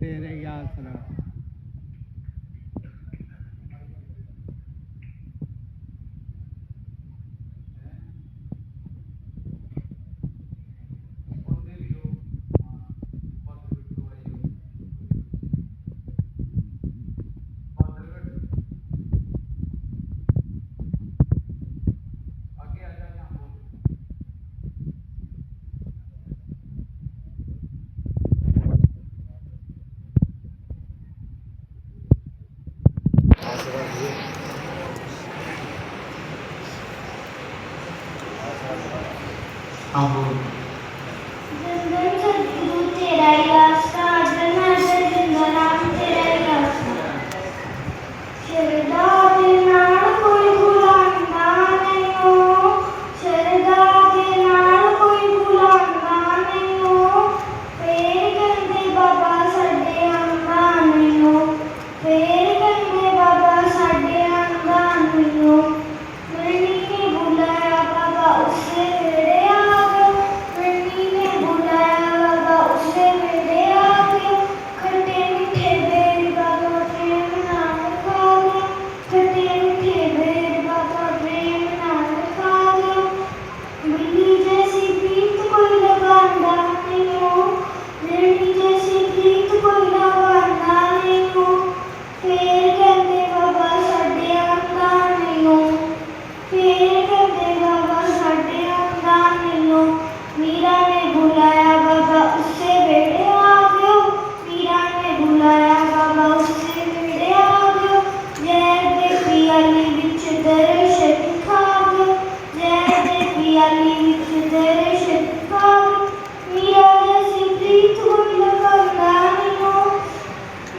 तेरे याद सुना हाँ बोल। जन सद्गुरु तेरा ही आसरा, जन जिंदा नाम तेरा ही आसरा। शरदा दे नाल कोई भुलांदा नहीं हो, शरदा दे नाल कोई भुलांदा नहीं हो। फेर कहंदे बाबा साडे आंदा नहीं हो, फेर कहंदे बाबा साडे आंदा नहीं हो। मरनी ने बुलाया बाबा उससे वेड़े आ गयो, मरनी ने बुलाया बाबा उससे वेड़े आ गयो। खट्टे मीठे बेर बाबा प्रेम नाल खा गयो, खट्टे मीठे बेर बाबा प्रेम नाल खा गयो। बिल्ली जैसी प्रीत कोई लगांदा नहीं हो, बिल्ली जैसी प्रीत कोई लगांदा नहीं हो। फेर कहंदे बाबा साडे आंदा नहीं हो, फेर कहंदे बाबा साडे आंदा नहीं हो। मीरा ने बुलाया बाबा उससे वेड़े आ गयो, मीरा ने बुलाया बाबा उससे वेड़े आ गयो। जय दे पियाली विच दर्श दिखा गयो, जय दे पियाली विच दर्श दिखा गयो। मीरा जैसी प्रीत कोई लगांदा नहीं हो,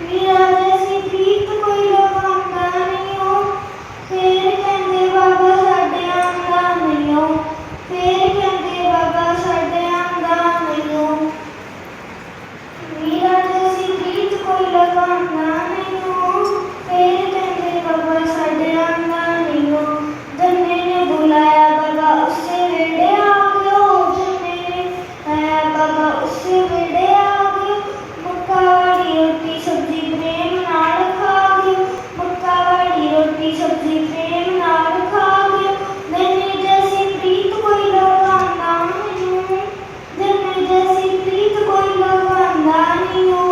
मीरा जैसी प्रीत कोई लगांदा नहीं हो। फेर कहंदे बाबा साडे आंदा नहीं हो, फेर कहंदे बाबा साडे आंदा नहीं हो। मीरा जैसी प्रीत कोई लगांदा नहीं हो, फेर कहंदे बाबा साडे आंदा नहीं हो। धन्ने ने बुलाया बाबा उससे वेड़े आ गयो, धन्ने ने बुलाया बाबा उससे वेड़े आ गयो। मक्का वाली रोटी सब्जी प्रेम नाल खा गयो, मक्का वाली रोटी सब्जी प्रेम नाल खा गयो। धन्ने जैसी प्रीत कोई लगांदा नहीं हो, धन्ने जैसी प्रीत कोई लगांदा नहीं हो।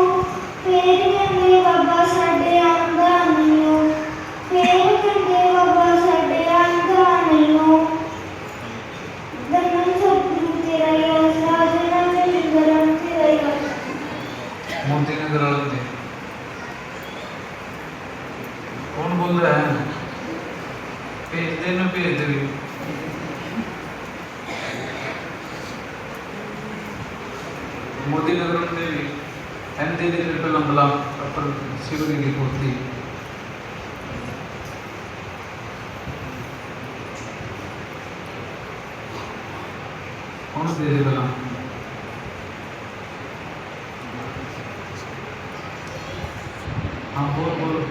फेर कहंदे बाबा साडे आंदा नहीं हो, फेर कहंदे बाबा साडे आंदा नहीं हो। धन्ना सतगुरु तेरा ही आसरा, धन्ना जिंदा नाम तेरा ही आसरा। मोती नगर वाले थे। कौन बोल रहा है? भेज दे ना, भेज दे भी। मोती नगर वाले भी एंटी दी ट्रिपल अम्बला अपर सिवरी की पूर्ति। कौन दे देगा? हाँ बोल बोल।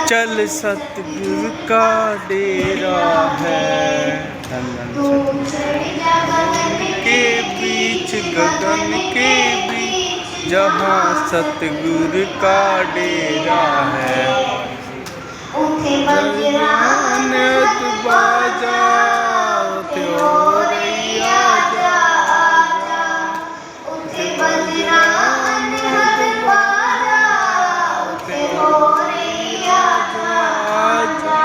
चल सतगुरु का डेरा है। तू चढ़ जा गगन के बीच गगन के बीच जहाँ सतगुरु का डेरा है। उठे बजरान बाजा हो रैया जा आजा। उठे बजरान बाजा हो रैया जा आजा।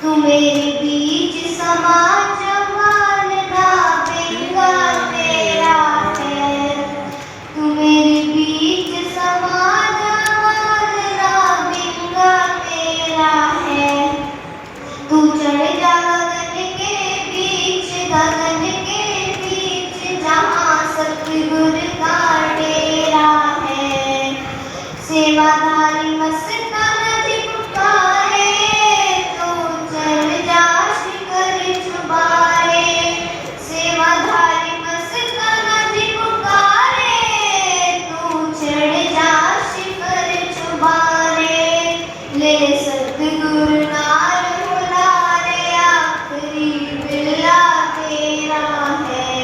तू मेरे बीच समा जवान ना बेगा तेरा है। तू मेरे बीच समा जवान ना बेगा तेरा है। तू चढ़ जा गगन के बीच जहाँ सतगुरु का डेरा है। सेवाधारी मस्ताना जी पुकारे, तू चढ़ जा शिखर चुबारे। सेवाधारी मस्ताना जी पुकारे, तू चढ़ जा शिखर चुबारे। ले सतगुरु नार बुलारे, आखिरी बिल्ला तेरा है।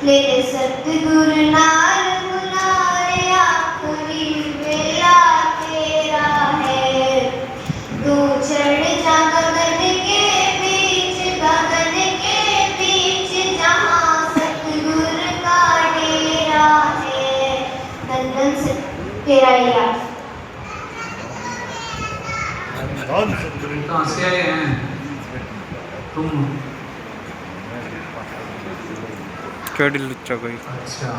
ले सतगुरु नार बुलारे, आखिरी बेला तेरा है। तू चढ़ जा गगन के बीच जहाँ सतगुरु का डेरा है। नंदन से तेरा याद। कहाँ से आए हैं तुम? केड़ी लुच्चा कोई। अच्छा,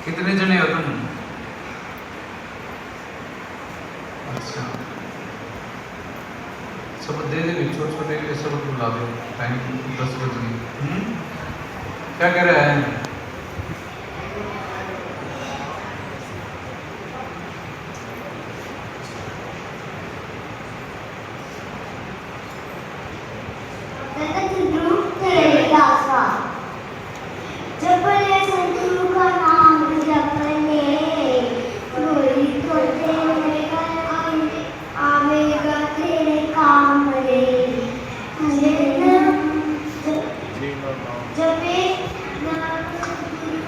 कितने जने हो तुम? अच्छा, सब दे दे, छोटे छोटे के सब बुला दो। टाइम 10 बज गई। क्या कह रहा है? जपले सतगुरु का नाम जपले, कोई तो तेरे आवेगा तेरे काम रे। जपे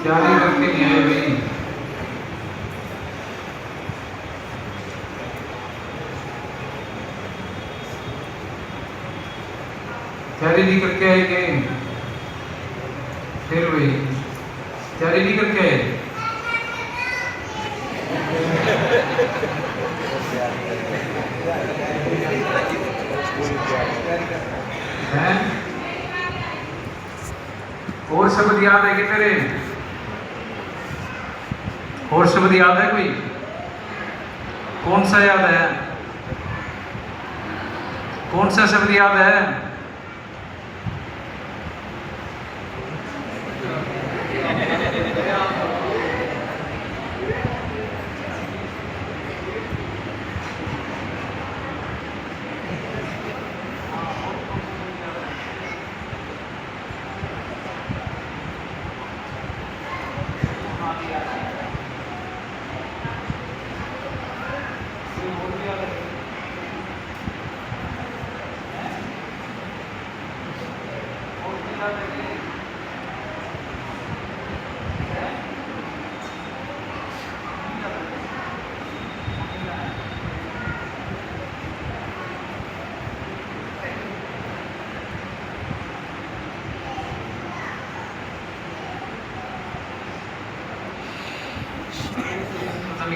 क्या नहीं करके नहीं आए भाई? तैयारी नहीं करके आए क्या? फिर वही तैयारी नहीं करके आए? हैं? और शब्द याद है कि तेरे? और शब्द याद है कोई? कौन सा याद है? कौन सा शब्द याद है?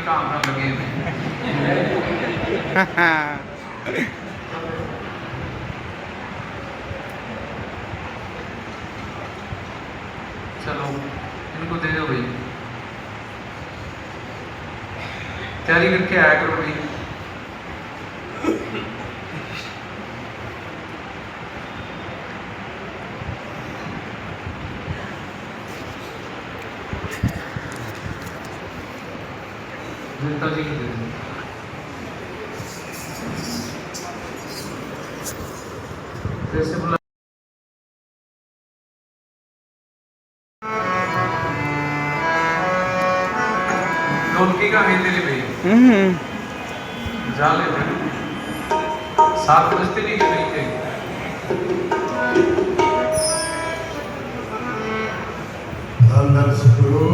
काम कर लगे चलो इनको दे दो भाई। तैयारी करके आया करो भाई। जनता जी की दे दो। कैसे बोला? ढोलकी का है तेरे भाई। जाले सरपरस्ती नहीं करनी चाहिए। धन धन सतगुरु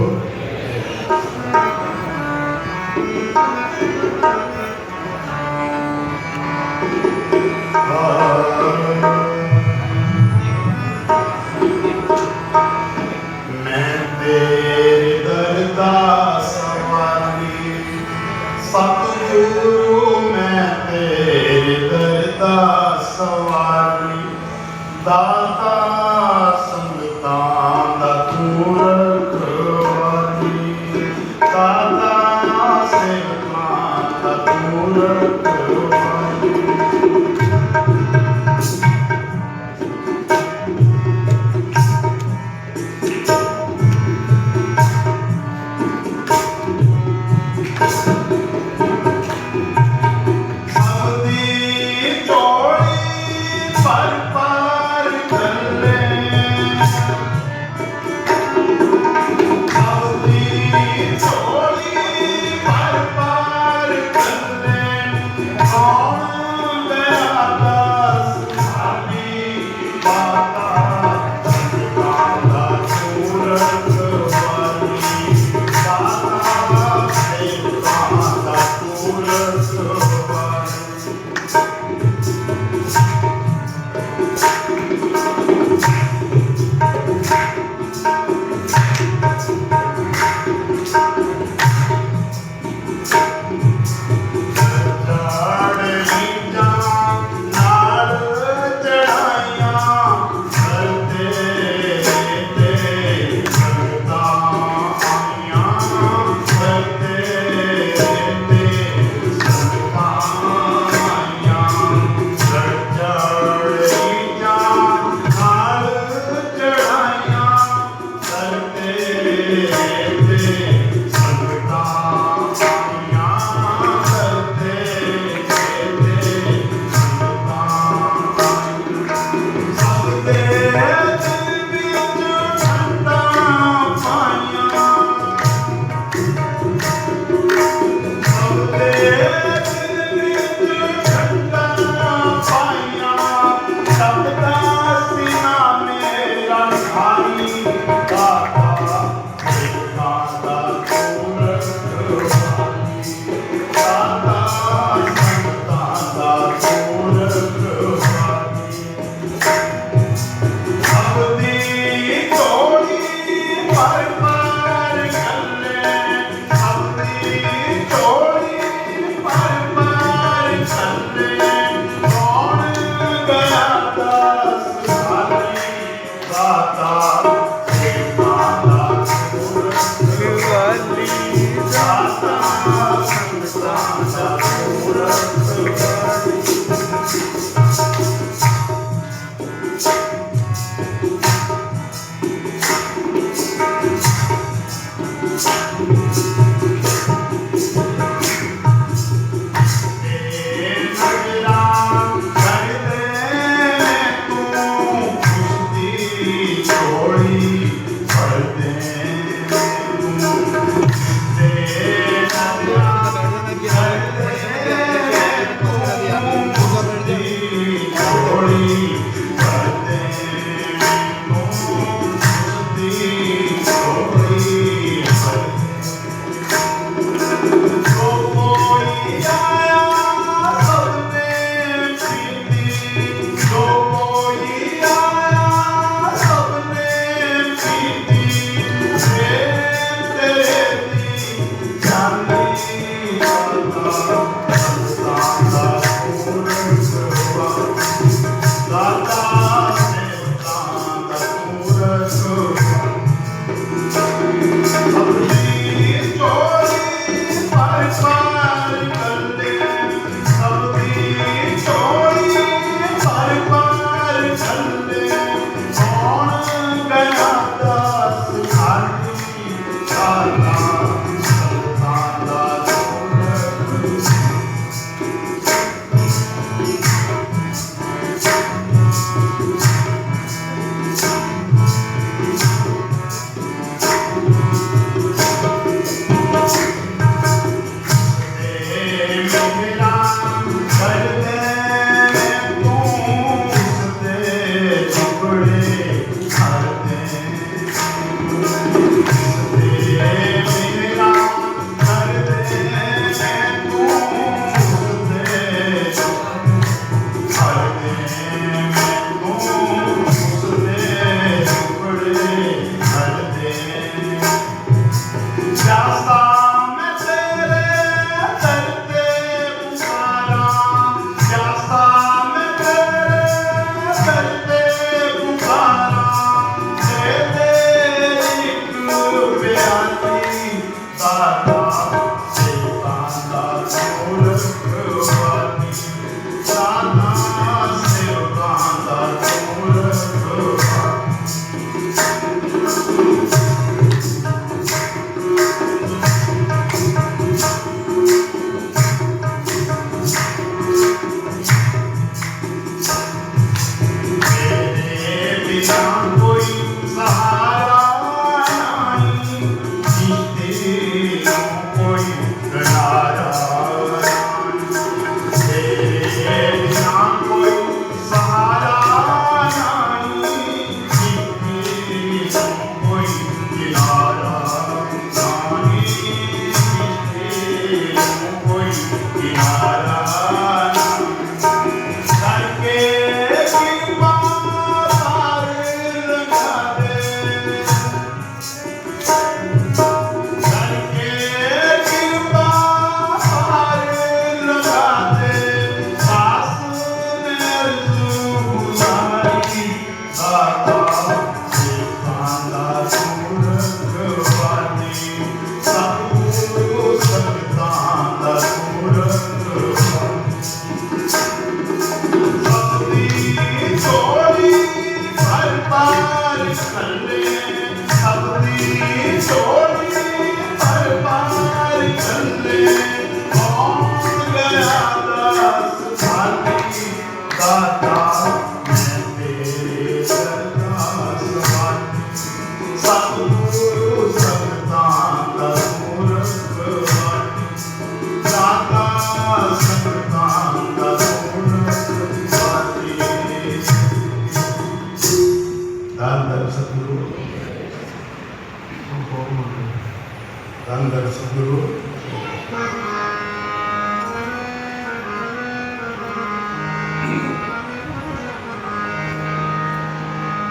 मैं तेरे दर दा सवारी सतगुरु मैं तेरे दर दा सवारी दाता संगतां दा तू रखवाली दाता सेवकां दा तू रखवाली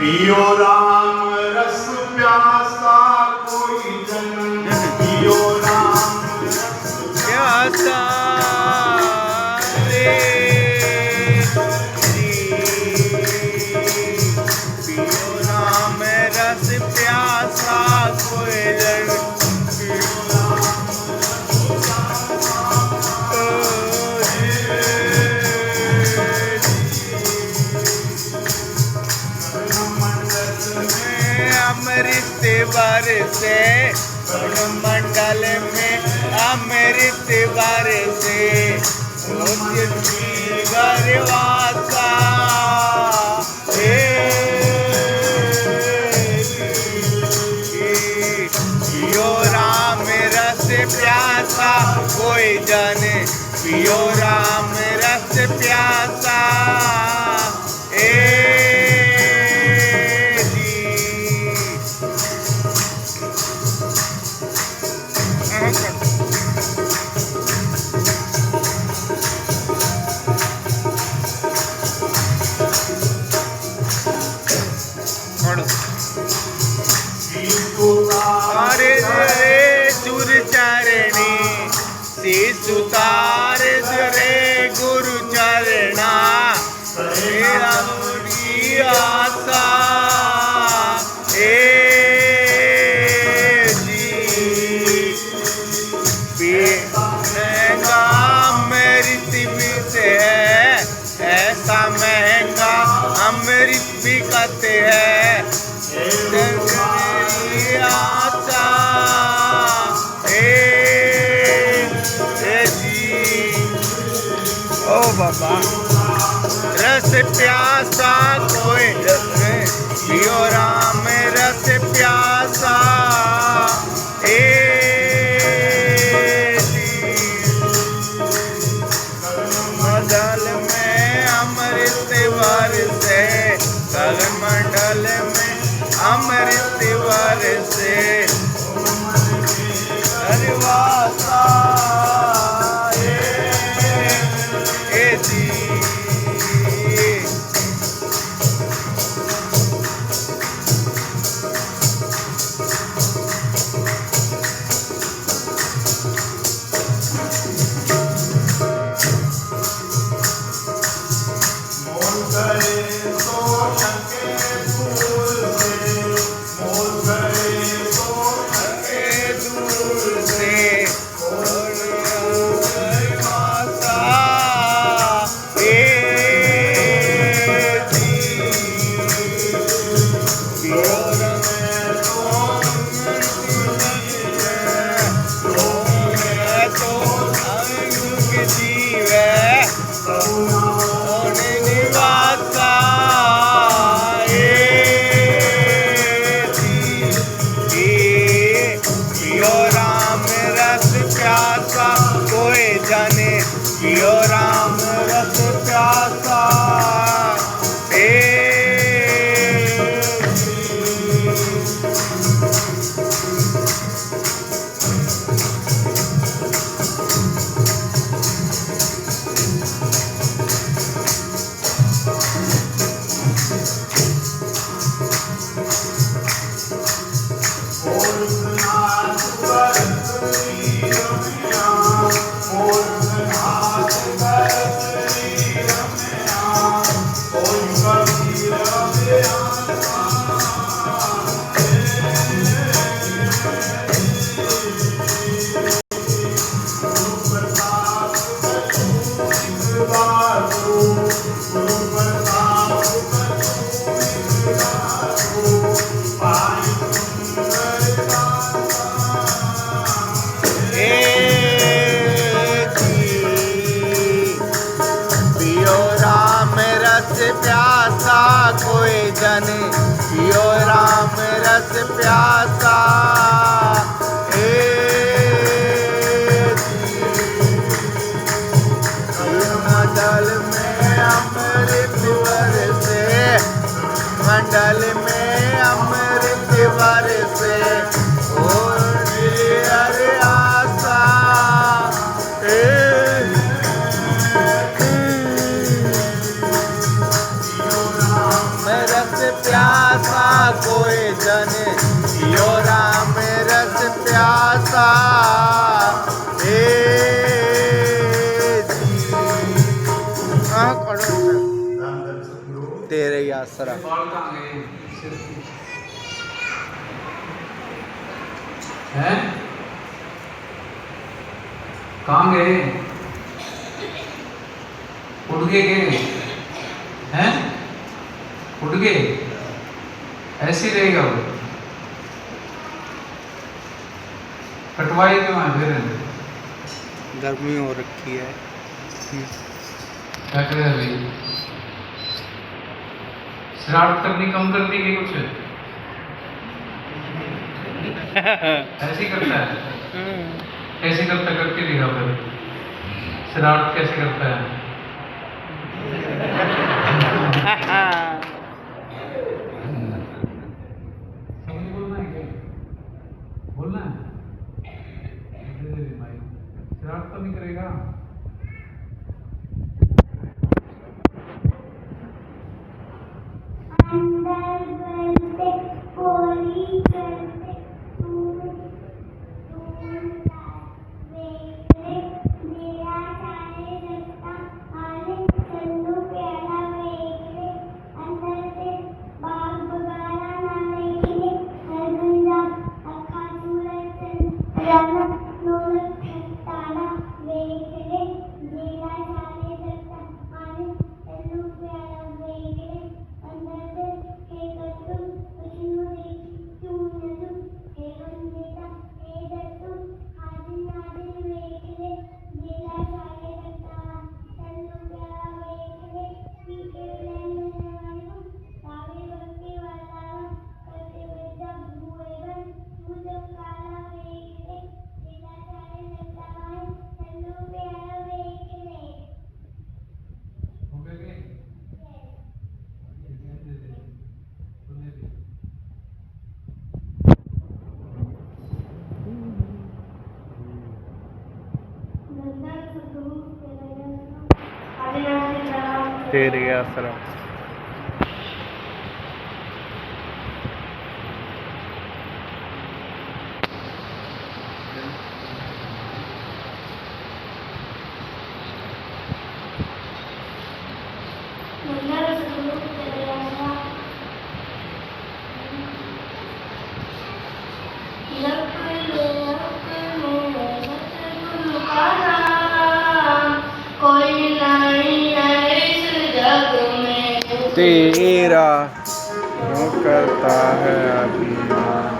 पियो राम रस प्यासा कोई जन, पियो राम रस प्यासा रे जी। पियो राम रस प्यासा कोई जन, पियो राम अमृत बरसे मंडल में, अमृत बरसे गरवासा पियो राम रस प्यासा कोई जाने, पियो राम रस प्यासा तारे रे सुर चरणी, शिशु तारे रे गुरु चरणा, तेरा मुड़ी आसा महंगा अमृत भी से है, ऐसा महंगा अमृत भी कहते हैं। आशा जी ओ बाबा रस प्यासा कोई पियो राम रस प्यासा मंडल में अमृत बरसे, गगन मंडल में अमृत बरसे हरिवासा जी। पियो राम रस प्यासा प्यासा कोई जन, पियो राम रस प्यासा मंडल में अमृत बरसे, मंडल में अमृत बरसे हरे आशा रस प्यास हाँ करो धन धन सतगुरु तेरे ही आसरा। बाल कहाँ गए सिर की? हैं? कहाँ गए? उड़ गए? हैं? उड़ गए? ऐसे ही रहेगा वो। कटवाई क्यों है फिर? गर्मी हो रखी है। क्या करे भाई? शरारत करनी कम कर दी कि कुछ? ऐसे ही करता है? कैसे करता करके दिखा फिर। शरारत कैसे करता है? समझ बोलना है क्या? बोलना है? भाई शरारत तो नहीं करेगा? अंदर बनते कोली करते दूर दूर वेखले मेरा सारे रस्ता आले चन्नू प्याला वेखले अंदर से बाग बगाना ना देखने हरगंजा अखा सूरज राना नूर खताना वेखले मेरा सारे रस्ता आले चन्नू प्याला वेखले अंदर से हे कत्तू विष्णु देखी चूनदू हे वंदिता हे दत्तू आदि नादि वेखले जिला सारे रत्ता चन्नू प्याला वेखले पीके लेन वाणु सावे भक्ति वाला करते विद्या भूएवन मुझ काला वेखले जिला सारे रत्ता चन्नू प्याला वेखले। हो गए? तेरे ही आसरा। कोई नहीं है इस जग में तेरा क्यों करता है अभिमान।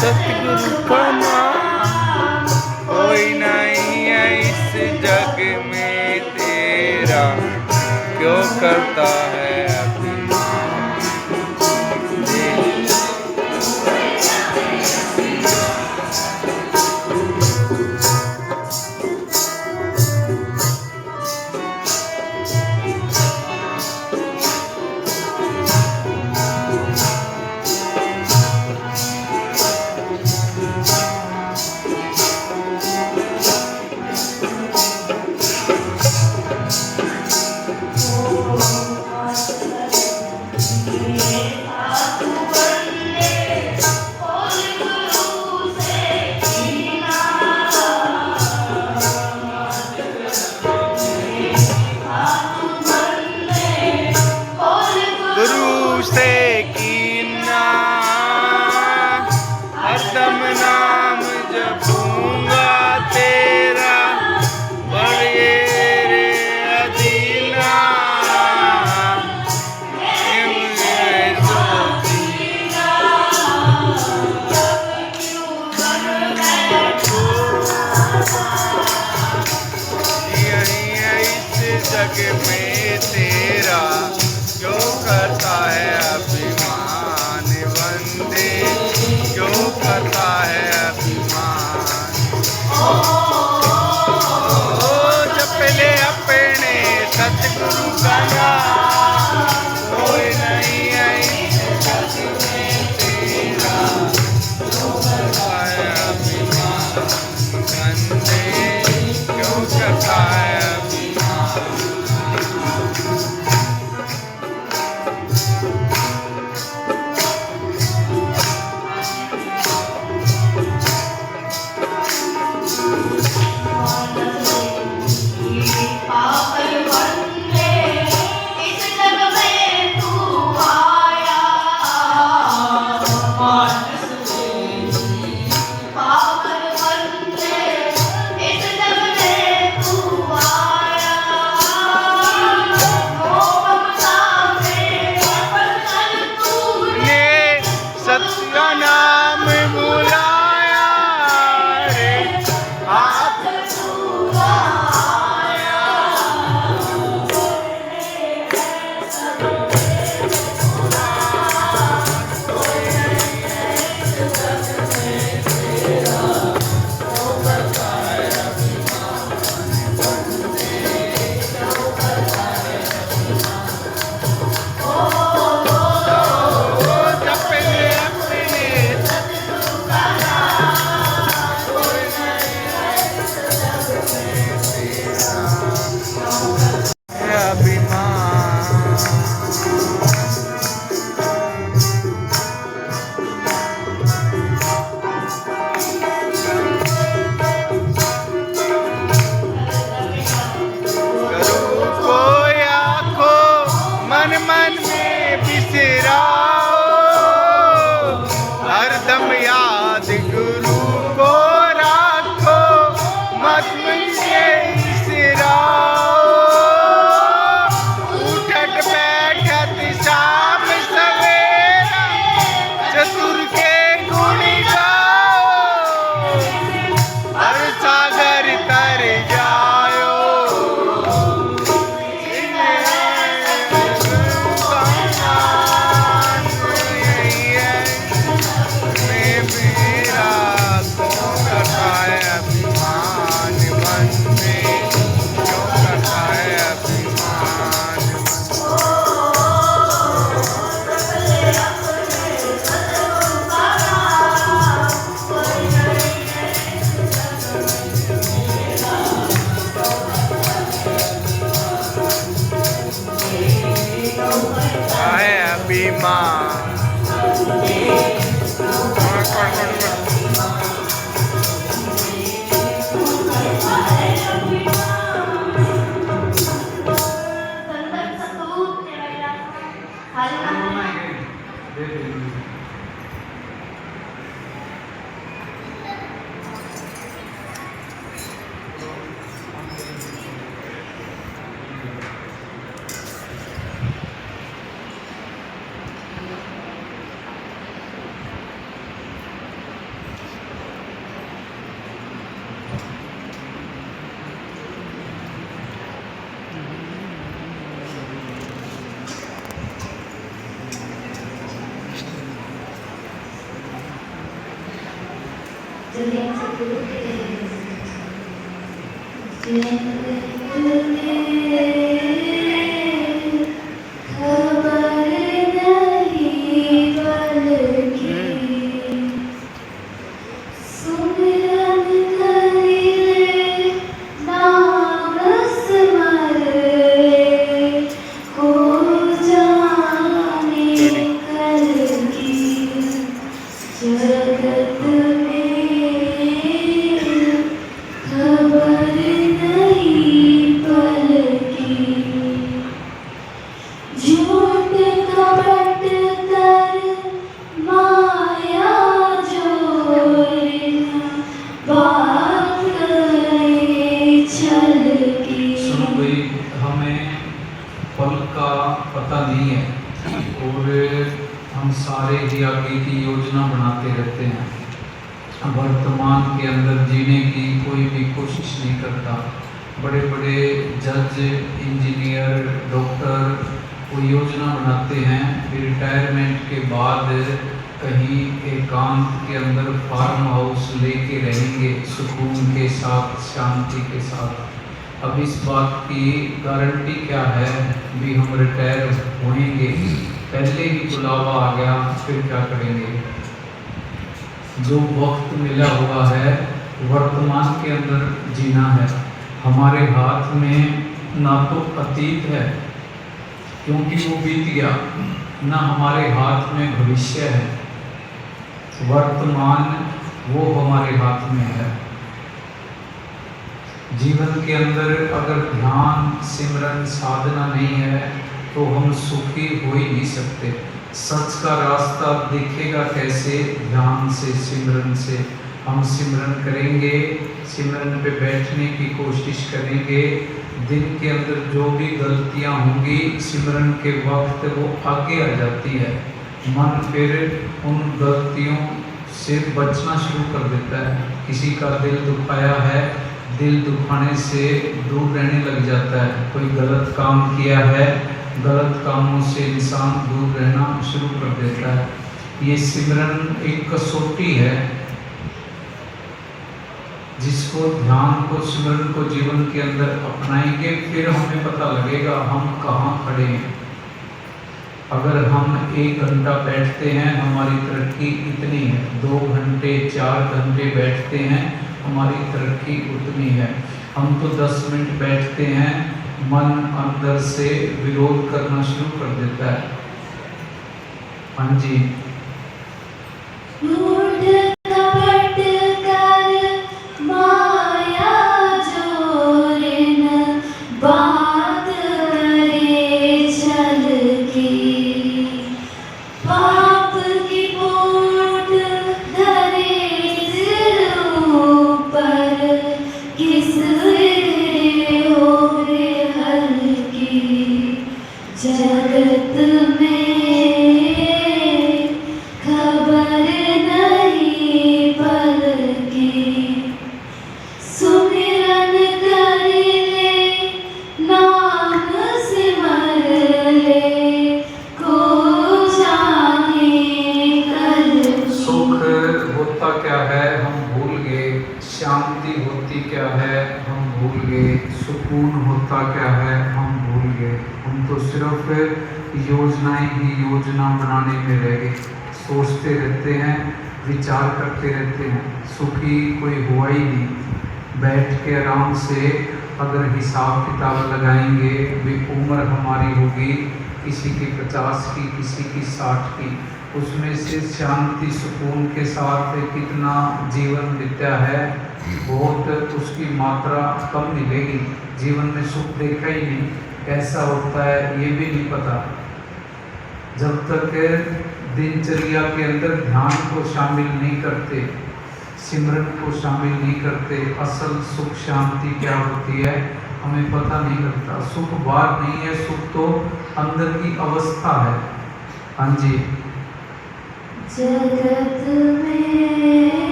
सतगुरु का नाम कोई नहीं है इस जग में तेरा क्यों करता है अभिमान। गुरु से कीना हरदम नाम जपूंगा तेरा बड़े रे अदीना यही है इस जग में तेरा क्यों करता है अभिमान। वंदे क्यों करता है अभिमान। ओ जपले अपने सतगुरु का नाम कोई नहीं है इस जग में तेरा क्यों करता है अभिमान। वंदे क्यों करता है अभिमान। संतन सतगुरु तेरा इलाज हाल फल का पता नहीं है और हम सारे ही आगे की योजना बनाते रहते हैं। वर्तमान के अंदर जीने की कोई भी कोशिश नहीं करता। बड़े बड़े जज, इंजीनियर, डॉक्टर वो योजना बनाते हैं फिर रिटायरमेंट के बाद कहीं एकांत के अंदर फार्म हाउस लेके रहेंगे सुकून के साथ, शांति के साथ। अब इस बात की गारंटी क्या है भी हम रिटायर होंगे? पहले ही बुलावा आ गया फिर क्या करेंगे? जो वक्त मिला हुआ है वर्तमान के अंदर जीना है। हमारे हाथ में ना तो अतीत है क्योंकि वो बीत गया, ना हमारे हाथ में भविष्य है। वर्तमान वो हमारे हाथ में है। जीवन के अंदर अगर ध्यान, सिमरन, साधना नहीं है तो हम सुखी हो ही नहीं सकते। सच का रास्ता दिखेगा कैसे? ध्यान से, सिमरन से। हम सिमरन करेंगे, सिमरन पे बैठने की कोशिश करेंगे। दिन के अंदर जो भी गलतियां होंगी सिमरन के वक्त वो आगे आ जाती है। मन फिर उन गलतियों से बचना शुरू कर देता है। किसी का दिल दुखाया है, दिल दुखाने से दूर रहने लग जाता है। कोई गलत काम किया है, गलत कामों से इंसान दूर रहना शुरू कर देता है। ये सिमरन एक कसौटी है जिसको, ध्यान को, सिमरन को जीवन के अंदर अपनाएंगे फिर हमें पता लगेगा हम कहाँ खड़े हैं। अगर हम 1 घंटा बैठते हैं हमारी तरक्की इतनी है, 2 घंटे 4 घंटे बैठते हैं हमारी तरक्की उतनी है। हम तो 10 मिनट बैठते हैं मन अंदर से विरोध करना शुरू कर देता है। हाँ जी, शांति होती क्या है हम भूल गए, सुकून होता क्या है हम भूल गए। हम तो सिर्फ योजनाएं ही योजना बनाने में रह गए। सोचते रहते हैं, विचार करते रहते हैं, सुखी कोई हुआ ही नहीं। बैठ के आराम से अगर हिसाब किताब लगाएंगे भी उम्र हमारी होगी किसी की 50 की, किसी की 60 की, उसमें से शांति सुकून के साथ कितना जीवन बीता है, बहुत उसकी मात्रा कम मिलेगी। जीवन में सुख देखा ही नहीं, कैसा होता है ये भी नहीं पता। जब तक दिनचर्या के अंदर ध्यान को शामिल नहीं करते, सिमरन को शामिल नहीं करते, असल सुख शांति क्या होती है हमें पता नहीं लगता। सुख बाहर नहीं है, सुख तो अंदर की अवस्था है। हाँ जी। जगत में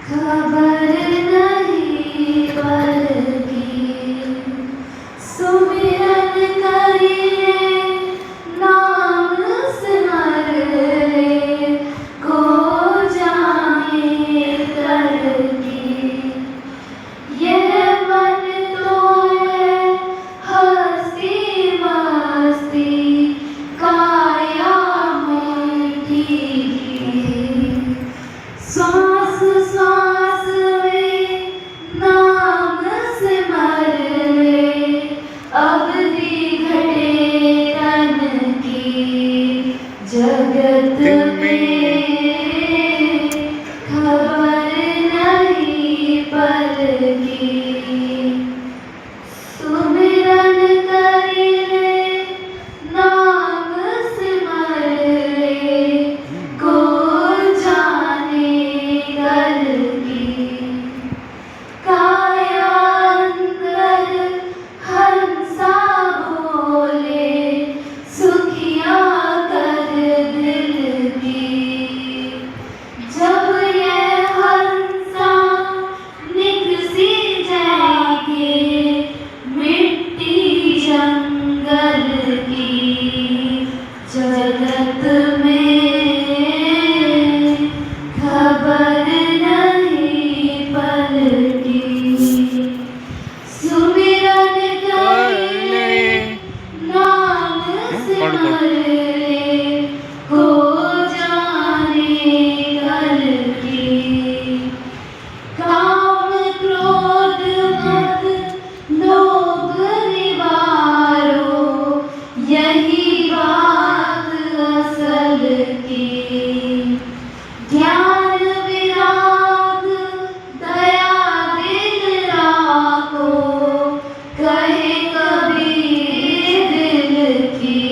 खबर नहीं पर की, सुमिरन करिए नाम सिमर ले, को जाने कर की। यह मन तो है हस्ती मस्ती, काया श्वास श्वास में नाम सिमर ले, अवधि घटे तन की। जगत में खबर नहीं पल की, सुमिरन करिए नाम सिमर ले, को जाने कर की। काया अंदर हंसा बोले, सुखिया कर दिल की। जब ये हंसा निकसी जाएगी, मिट्टी जंगल की। जगत में खबर नहीं पल की, सुमिरन करिए नाम सिमर ले, हो जाने कर की। काम क्रोध मद लोभ निवारो, यही बात असल की। ज्ञान विराग दया दिल राखो, कहे कबीर दिल की।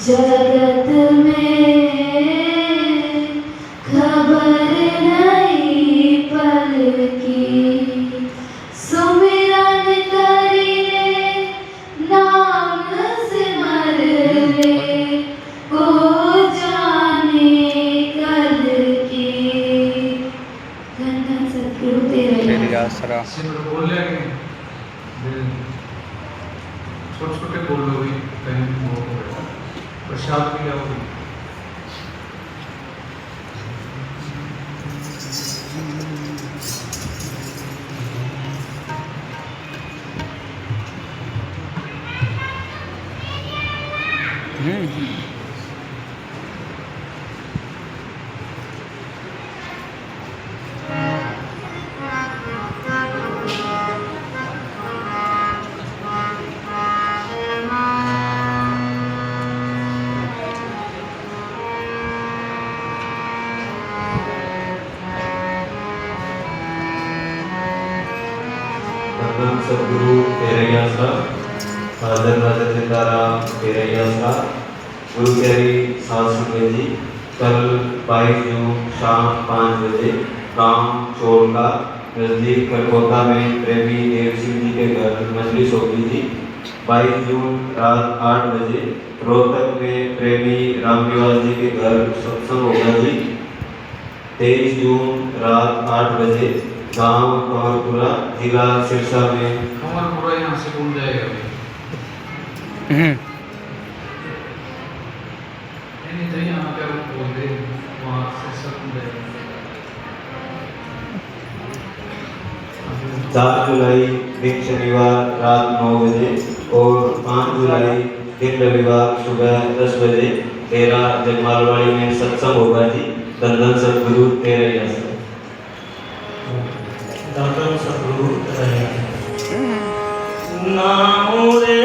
जगत में खबर नहीं पल की, सुमिरन करिए नाम सिमर ले, को जाने कल की। धन धन सद्गुरु तेरा आसरा। सिमर बोल रहे हैं छोटे छोटे बोल लो भी, कहीं वो प्रसाद भी आओगे। धन सद्गुरु तेरैया साहब, फादर राजा सीताराम तेरैया साहब, गुरु प्यारी साध संगत जी, कल 22 जून शाम 5 बजे गांव चोरका नजदीक कलकोटा में प्रेमी देव सिंह जी के घर मजलिस होगी थी। 22 जून रात 8 बजे रोहतक में प्रेमी रामनिवास जी के घर सत्संग होगा जी। 23 जून रात 8 बजे गांव कंवरपुरा जिला सिरसा में कंवरपुरा यहाँ से बोल जाएगा अभी। नहीं तो यहाँ क्या बोल दे, वहाँ से सब जाएगा। 4 जुलाई दिन शनिवार रात 9 बजे और 5 जुलाई दिन रविवार सुबह 10 बजे तेरा जगमालवाड़ी में सत्संग होगा जी। धन सद्गुरु तेरैया साहब। धन सद्गुरु तेरैया। नाम रे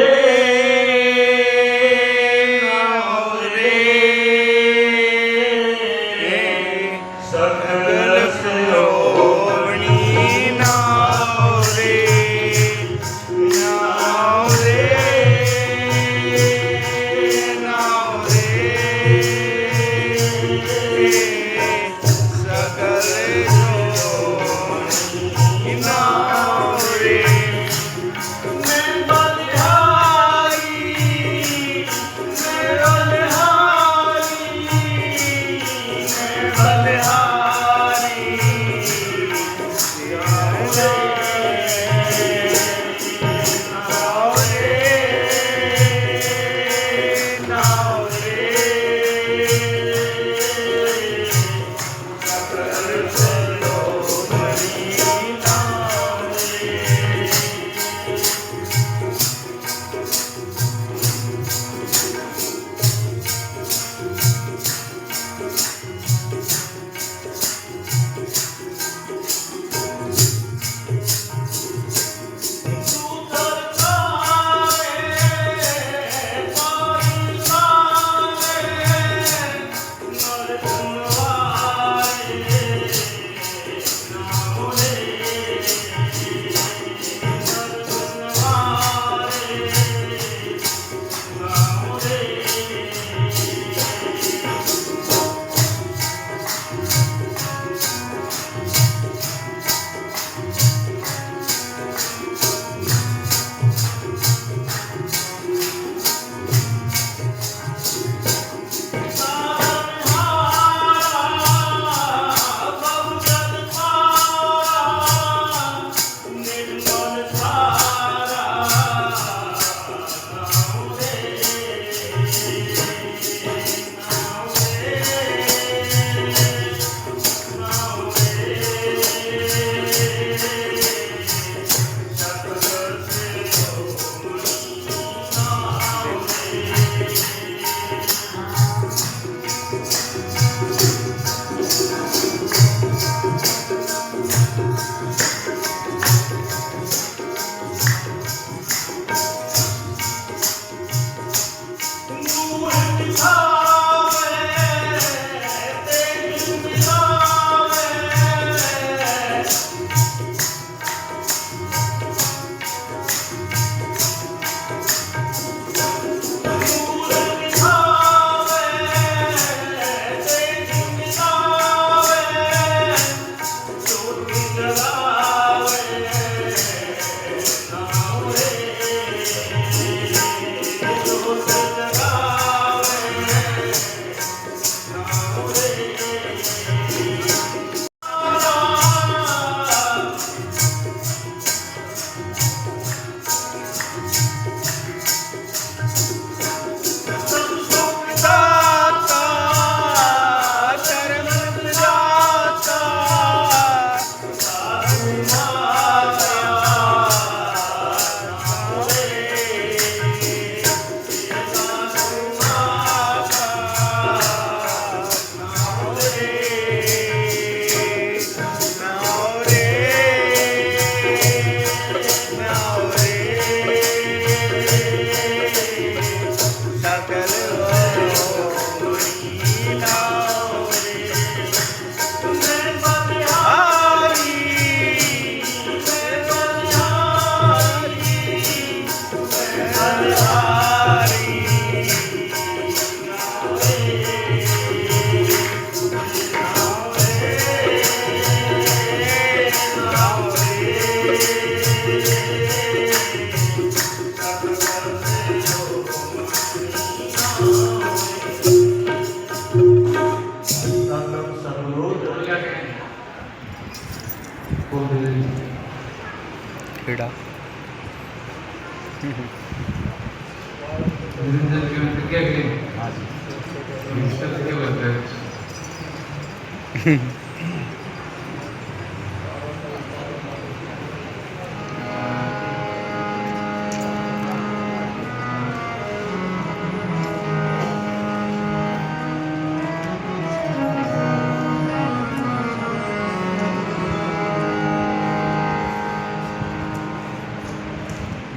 इससे क्या लग रहा है?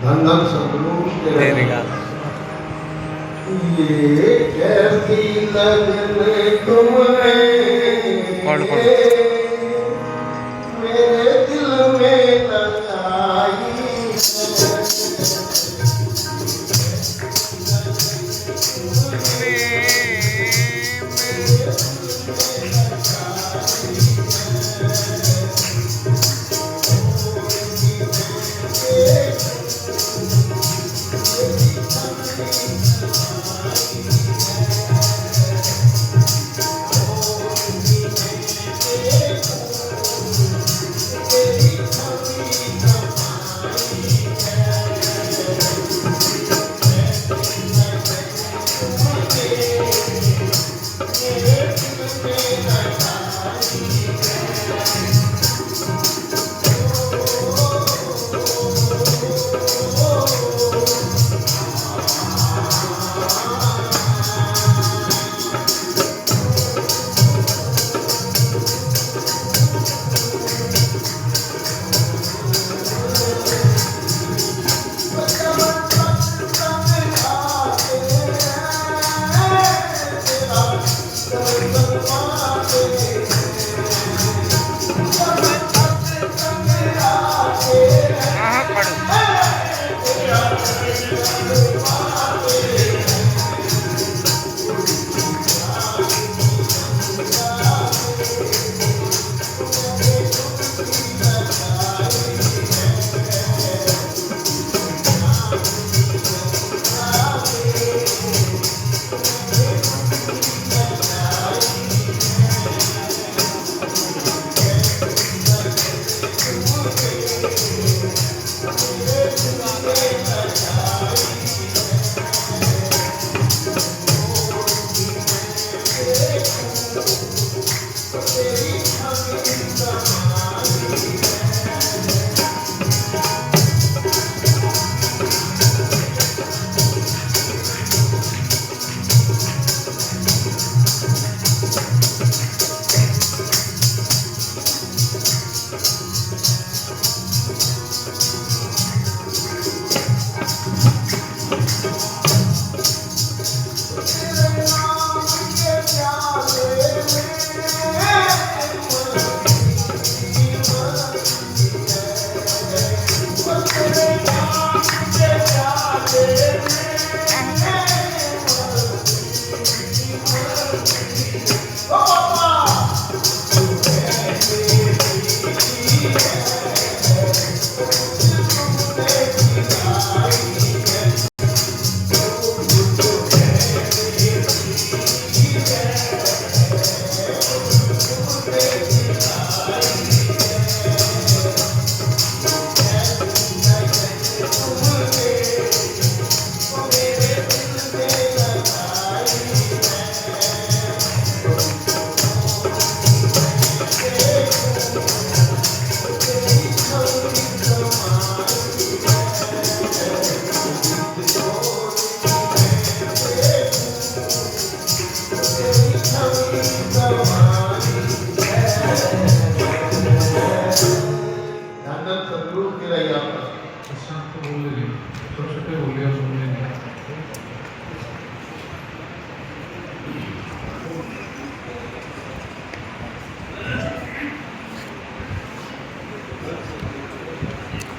धन धन सतगुरु तेरेगा ये कैसी लगन तुम्हें पढ़। मेरे दिल में लगाई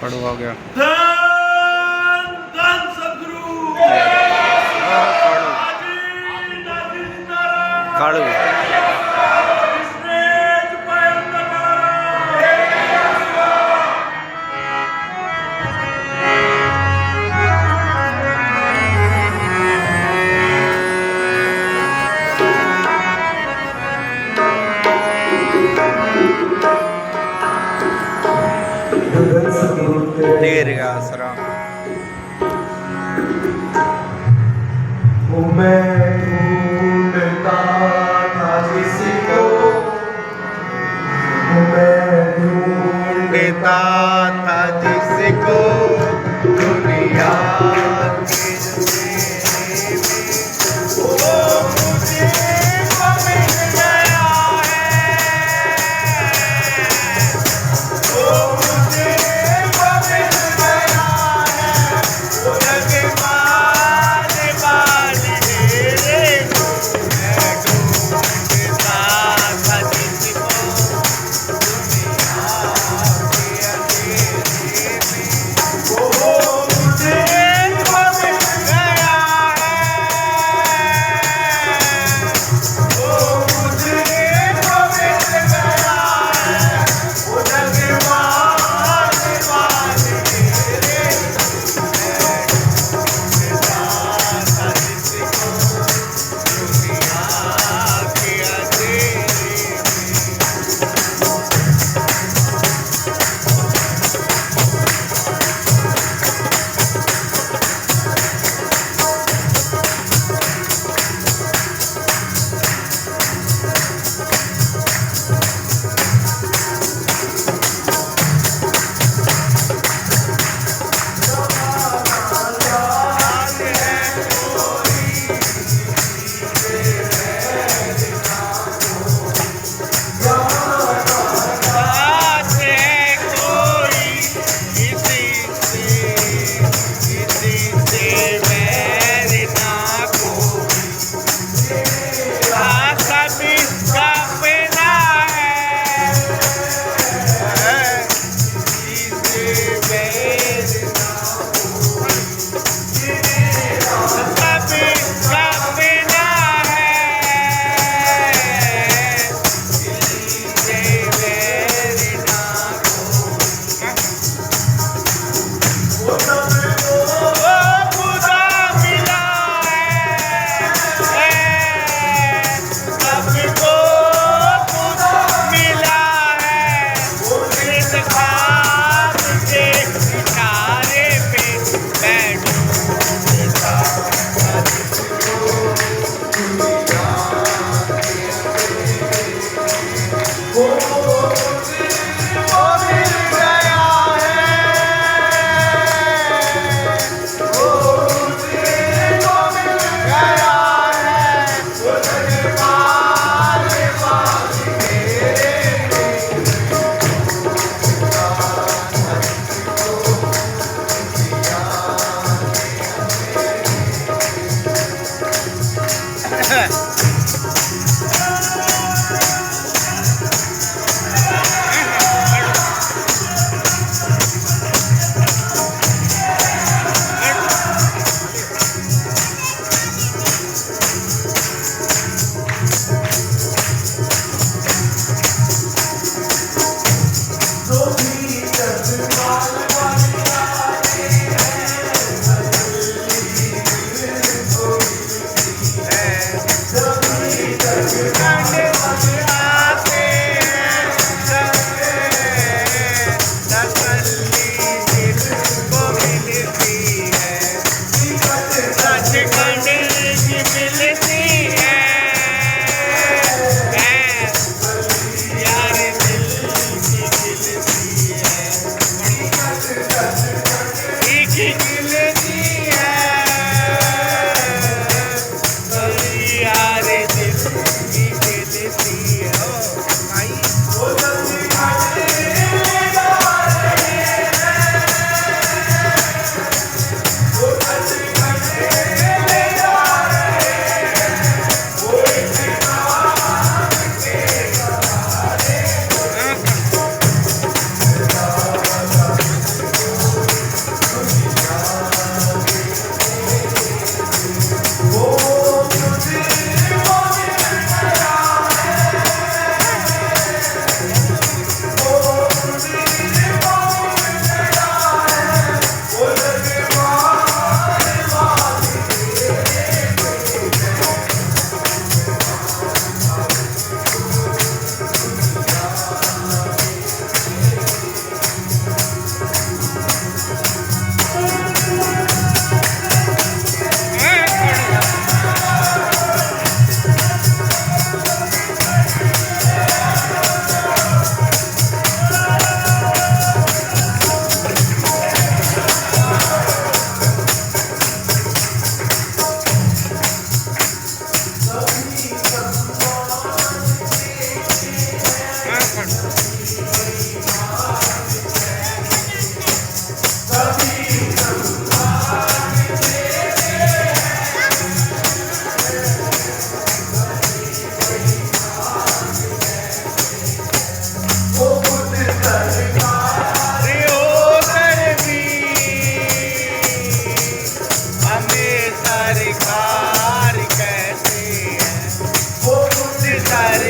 पढ़ो हो गया काड़ू देगा सरा मैं ढूंढता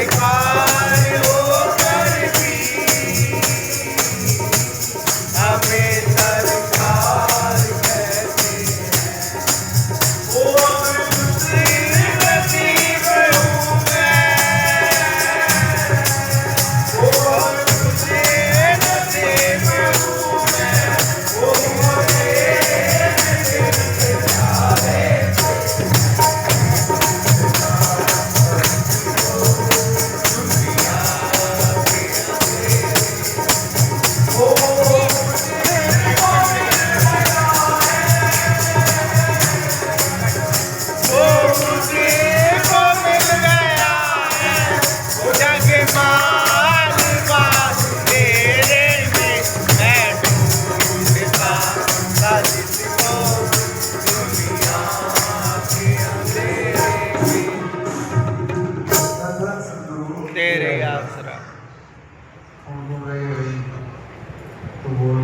सरकार होकर भी हमें सरकार कहते हैं। वो अब दूसरी नसीब हूँ मैं, वो अब दूसरे नसीब हूँ मैं, वो मुझे तेरे आसरा। तो बोल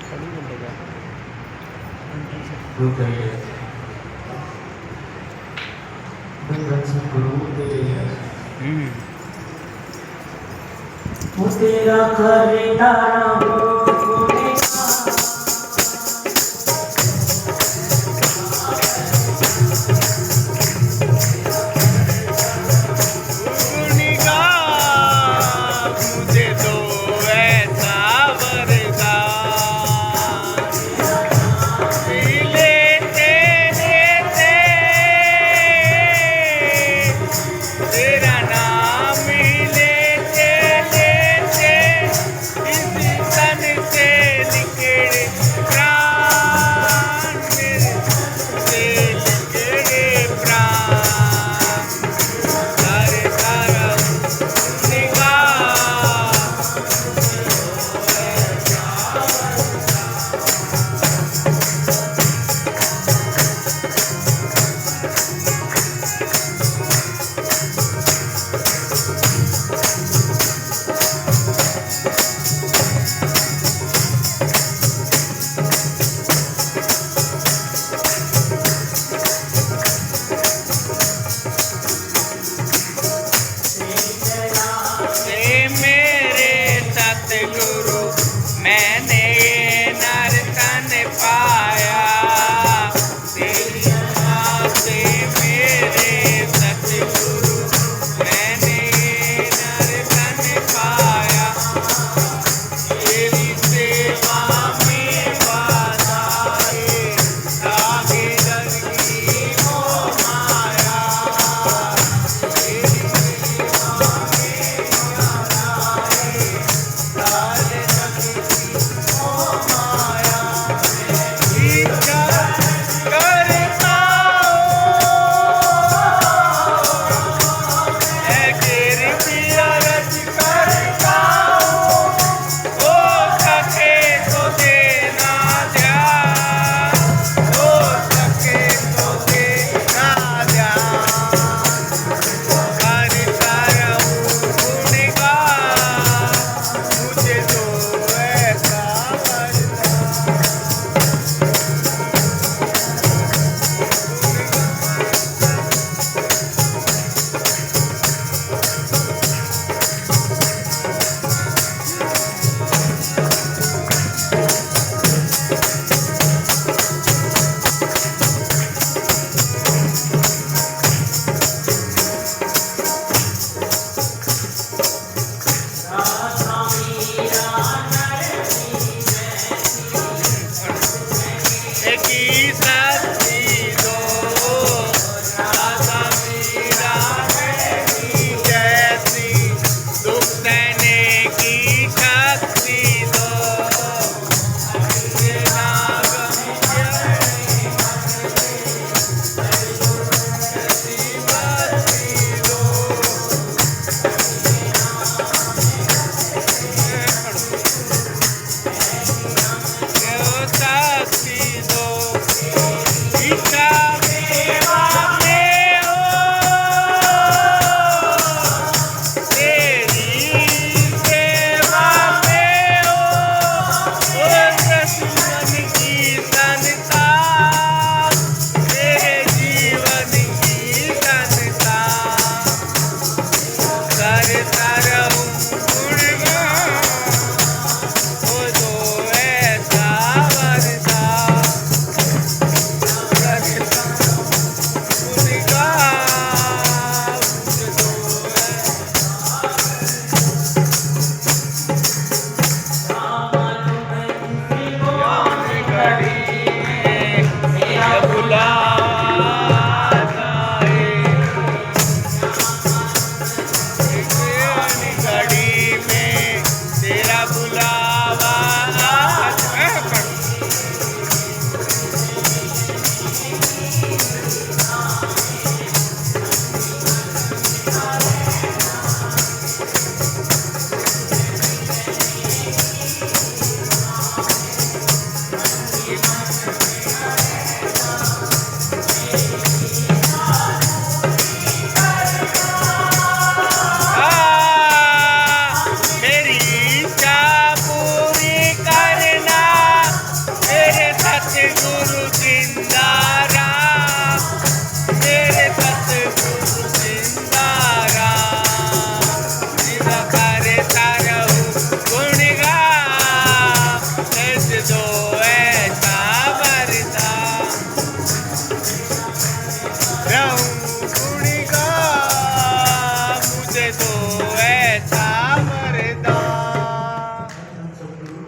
खड़ी बोलेगा। गुरु करिए धन सद्गुरु तेरे वो तेरा खरीदारा हो मुझे तो ऐसा तेरा नाम ही लेते लेते इसी तन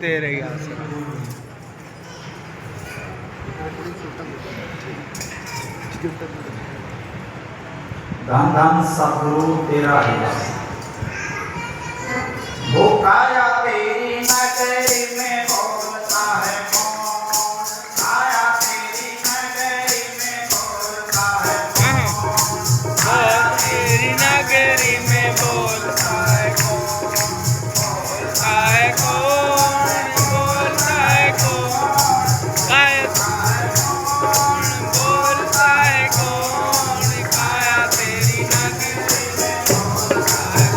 तेरे ही आसरा। धन धन सतगुरु तेरा ही आसरा। वो काया तेरी नगरी में बोलता है कौन, काया तेरी नगरी में बोलता है तेरी नगरी में बोलता है कौन, बोलता है कौन, बोलता है कौन, बोलता है कौन, काया तेरी नगरी में बोलता है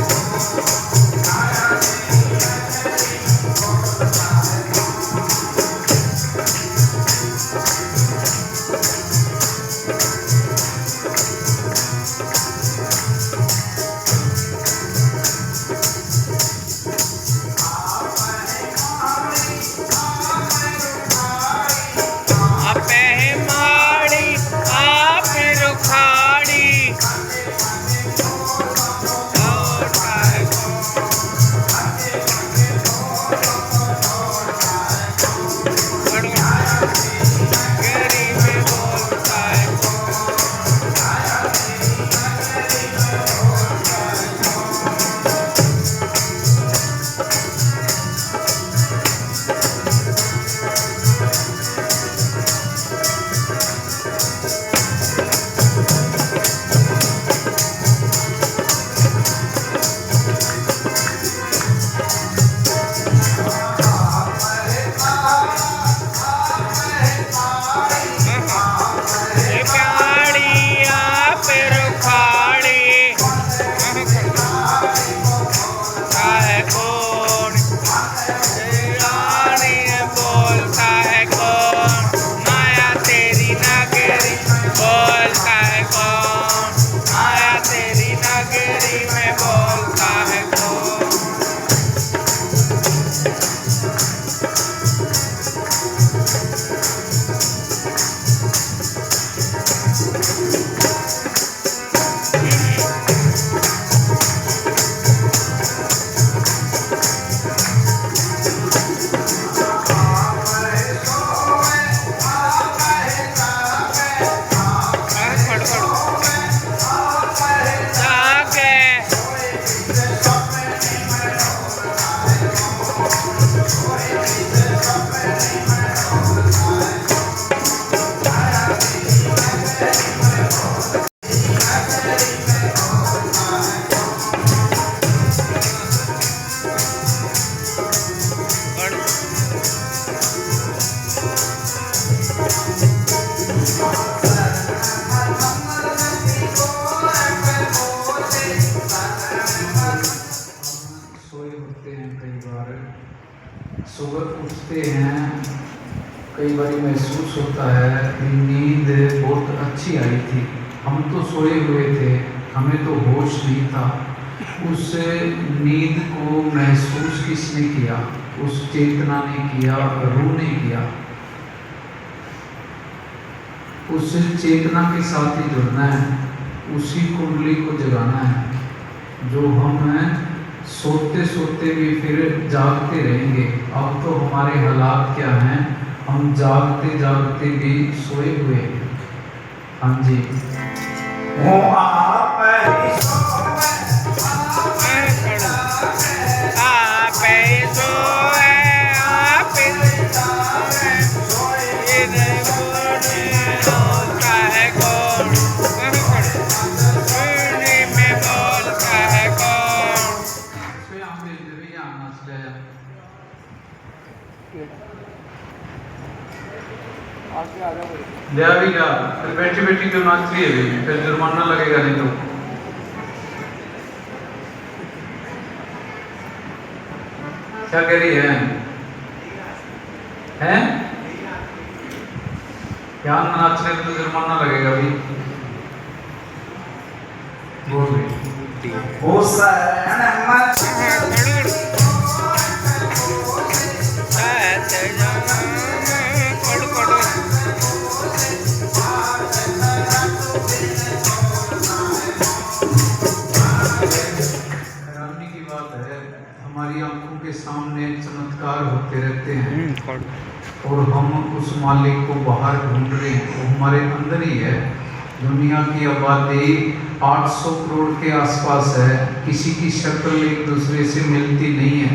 सुबह उठते हैं, कई बार महसूस होता है कि नींद बहुत अच्छी आई थी, हम तो सोए हुए थे, हमें तो होश नहीं था। उस नींद को महसूस किसने किया? उस चेतना ने किया, रूह ने किया। उस चेतना के साथ ही जुड़ना है, उसी कुंडली को जगाना है जो हम सोते सोते भी फिर जागते रहेंगे। अब तो हमारे हालात क्या हैं, हम जागते जागते भी सोए हुए हैं। हाँ जी, वो आप ही सोए, लिया भी लिया, फिर बैठी बैठी क्यों नाच रही है? फिर जुर्माना लगेगा नहीं तो। क्या कह रही है? हैं? क्या नाचने में तो जुर्माना लगेगा भी। बोल रही वो शरण मत हैरानी की बात है, हमारी आंखों के सामने चमत्कार होते करते रहते हैं और हम उस मालिक को बाहर ढूंढ रहे हैं। वो हमारे अंदर ही है। दुनिया की आबादी 800 करोड़ के आसपास है। किसी की शक्ल एक दूसरे से मिलती नहीं है।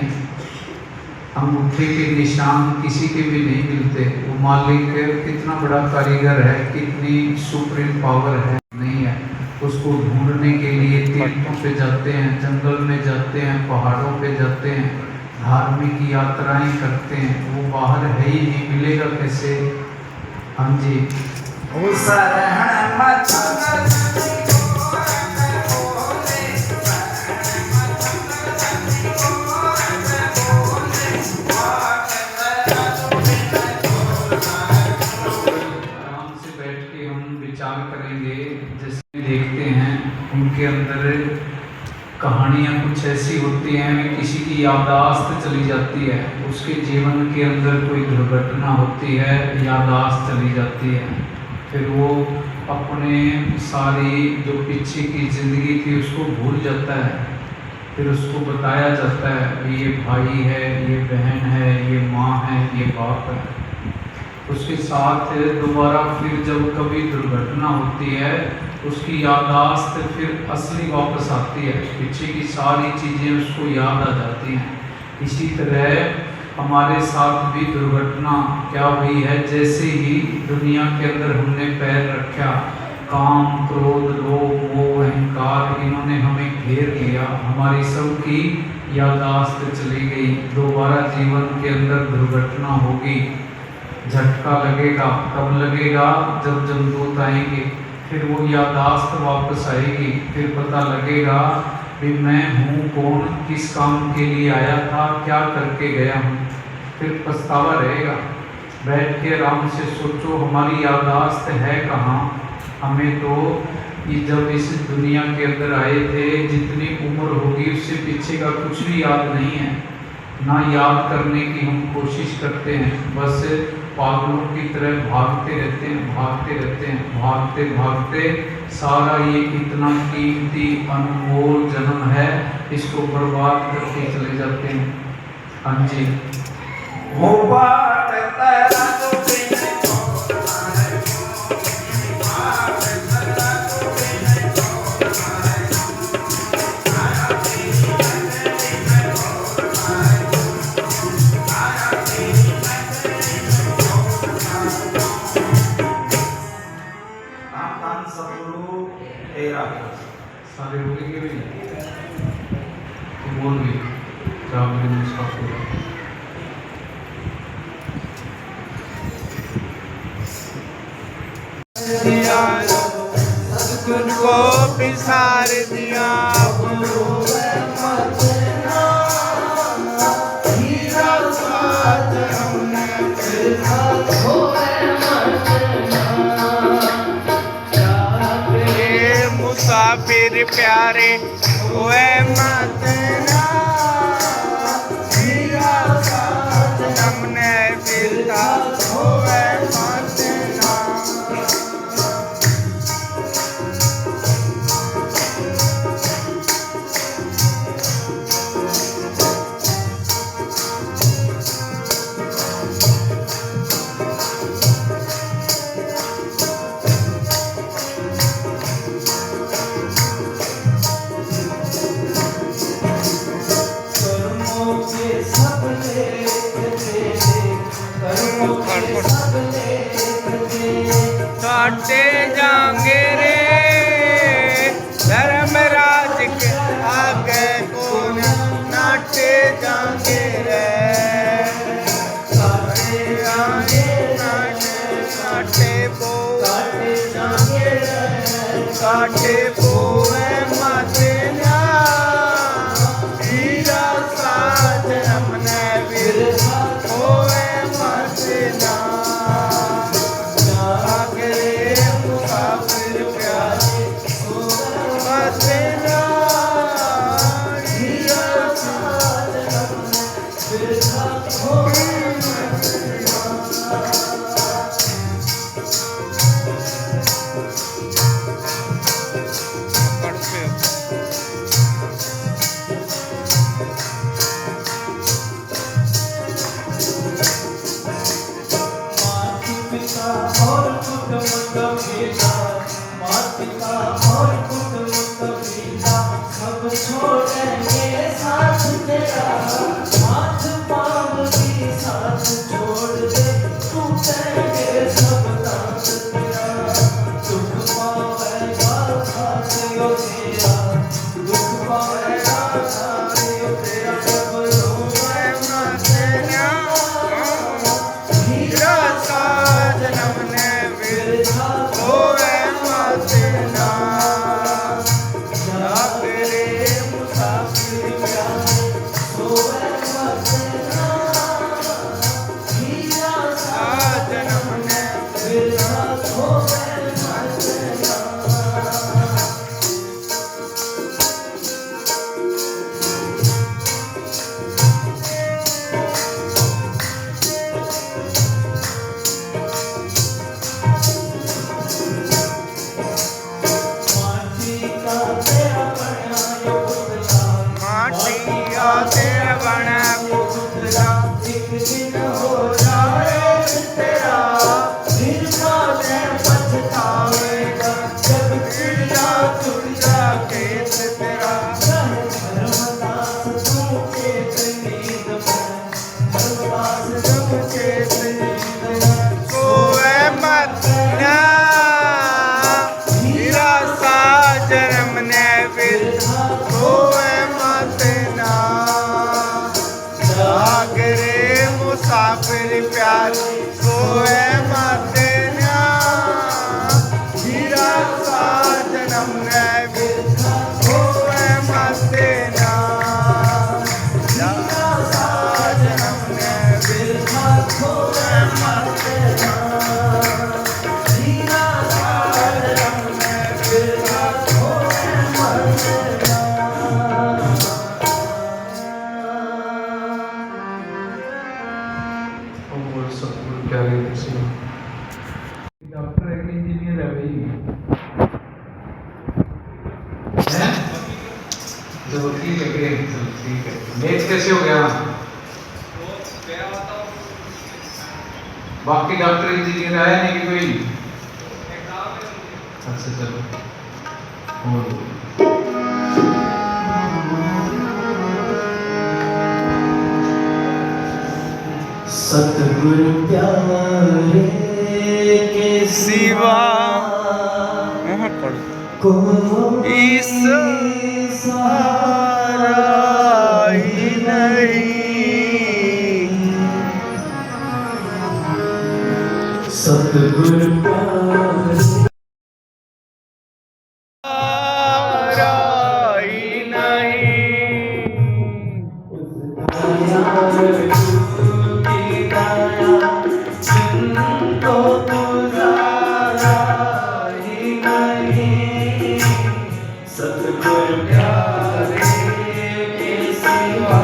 अंगूठे के निशान किसी के भी नहीं मिलते। वो मालिक कितना बड़ा कारीगर है, कितनी सुप्रीम पावर है, नहीं है। उसको ढूंढने के लिए तीर्थों पे जाते हैं, जंगल में जाते हैं, पहाड़ों पे जाते हैं, धार्मिक यात्राएं करते हैं। वो बाहर है ही नहीं, मिलेगा कैसे? हाँ जी। आराम से बैठ के हम विचार करेंगे। जैसे देखते हैं उनके अंदर कहानियाँ कुछ ऐसी होती हैं, किसी की याददाश्त चली जाती है, उसके जीवन के अंदर कोई दुर्घटना होती है, याददाश्त चली जाती है, फिर वो अपने सारी जो पीछे की ज़िंदगी थी उसको भूल जाता है। फिर उसको बताया जाता है ये भाई है, ये बहन है, ये माँ है, ये बाप है। उसके साथ दोबारा फिर जब कभी दुर्घटना होती है, उसकी याददाश्त फिर असली वापस आती है, पीछे की सारी चीज़ें उसको याद आ जाती हैं। इसी तरह हमारे साथ भी दुर्घटना क्या हुई है, जैसे ही दुनिया के अंदर हमने पैर रखा, काम, क्रोध, लोभ, मोह, अहंकार, इन्होंने हमें घेर लिया, हमारी सबकी याददाश्त चली गई। दोबारा जीवन के अंदर दुर्घटना होगी, झटका लगेगा। कब लगेगा? जब जमदूत आएंगे, फिर वो याददाश्त वापस आएगी। फिर पता लगेगा कि मैं हूँ कौन, किस काम के लिए आया था, क्या करके गया हूँ। फिर पछतावा रहेगा। बैठ के आराम से सोचो हमारी याददाश्त है कहाँ। हमें तो ये जब इस दुनिया के अंदर आए थे, जितनी उम्र होगी उससे पीछे का कुछ भी याद नहीं है, ना याद करने की हम कोशिश करते हैं। बस पागलों की तरह भागते रहते हैं, भागते रहते हैं, भागते भागते सारा ये इतना कीमती अनमोल जन्म है, इसको बर्बाद करके चले जाते हैं। हाँ जी। सारे हो गए भी तो बोल भी राम ने उसका पूरा सदगुरु को पिसार दिया मुसाफिर प्यारे हुए मतना, हमने पिता हुए मतना। काटे जाएंगे रे धर्मराज के आगे कौन नाटे जाएंगे रे, काटे पोए माते ना हीरा साथ अपने वीर होए माते ना। कुटुंब कबीला माँ पिता और कुटुंब कबीला सब छोड़ेंगे साथ तेरा हाथ पाँव भी साथ छोड़ दे टूटेंगे सब दांत तेरा दुख पावेगा साथियों तेरा दुख पावेगा साथियों तेरा जब रोए मरना हीरा सा जन्म ने बिरथा होए मरना तेरे मुसाफिर प्यारे सोए मरना हीरा सा जन्म ने बिरथा होए मरना माटी का तेरा बनाया पुतला माटी का तेरा बना पुतला एक दिन हो जाए तेरा फिर बातें पछतावेगा जब चिड़िया चुड़िया खेत तेरा चाहे धर्मदास तू खेत नींद में धर्मदास जब खेत नींद में होए मरना हीरा सा जन्म ने बिरथा होए मरना जागरे मुसाफिर प्यार सोए मरना हीरा सा जन्म ने बिरथा होए मरना हीरा सा जन्म ने बिरथा होए मरना हीरा सा जन्म में बिरथा होए मरना और सतगुरु प्यारे दर्शन डॉक्टर है कि इंजीनियर है भाई हैं जो वकील है कि चलो ठीक है मैच कैसे हो गया बाकी डॉक्टर इंजीनियर आया नहीं कि कोई अच्छा चलो और सतगुरु प्यारे के सिवा को इस सहारा ही नहीं सतगुरु प्यारे सहारा ही नहीं जिनको गुजारा ही नहीं सतगुरु प्यारे के सिवा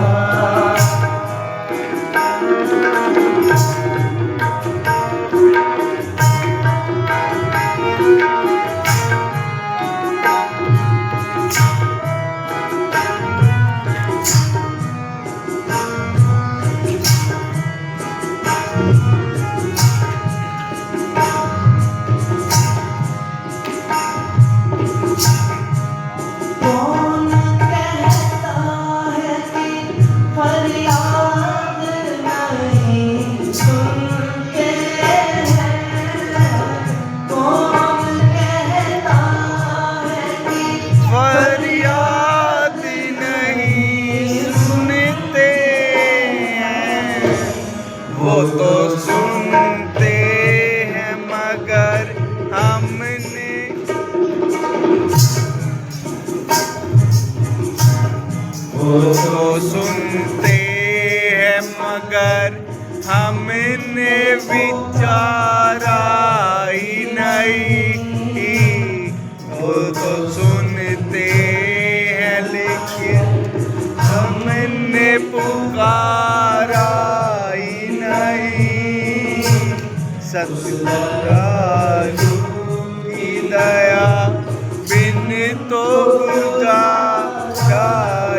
कौन कहता है कि फरियाद नहीं सुनते हैं कौन कहता है कि फरियाद नहीं सुनते हैं वो तो सुनते हैं मगर हमने वो तो सुनते हैं मगर हमने विचारा ही नहीं वो तो सुनते हैं लेकिन हमने पुकारा ही नहीं सतगुरु की दया बिन तो गुजारा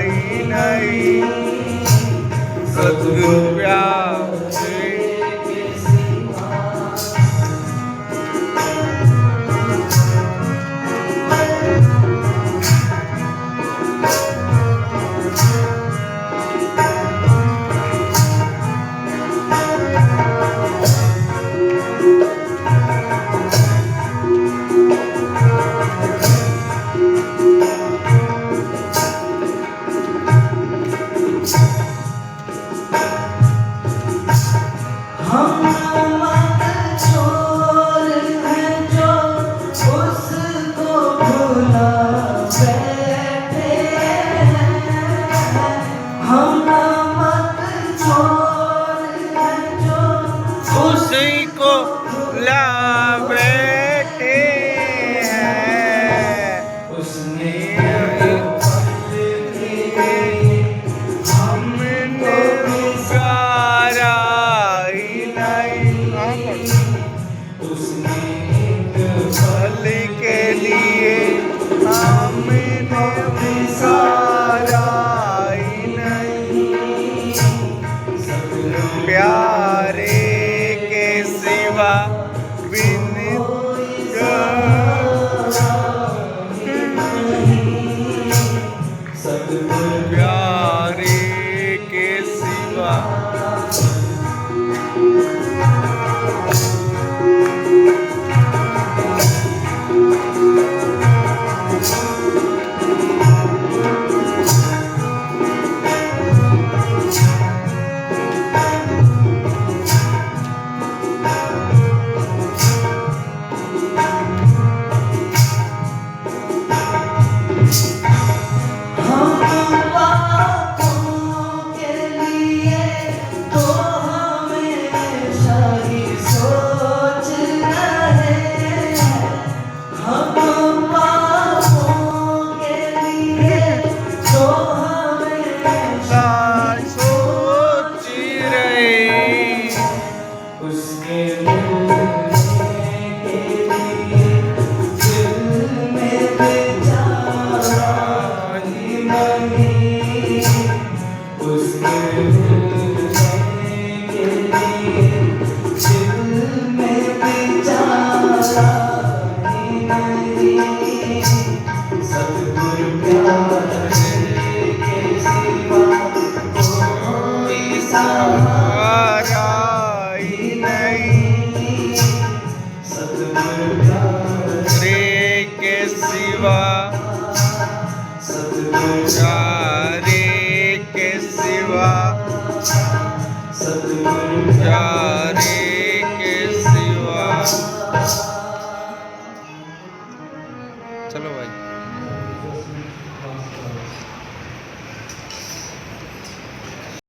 ही नहीं सतगुरु प्यारे ला बैठे हैं उसने हमने पुकारा ही नहीं उसने फल के लिए हमने पुकारा ही नहीं प्यारे के सिवा बिन प्यारे के सिवा सोच रहे उसके मिलने के लिए दिल में बेचारा ही नहीं उसके मिलने के लिए दिल में बेचारा ही नहीं सतगुरु प्यार के सिवा कोई सहारा ही नहीं सतगुरु प्यार रे के सिवा सतगुरु प्यारे के सिवा सतगुरु प्यारे के सिवा चलो भाई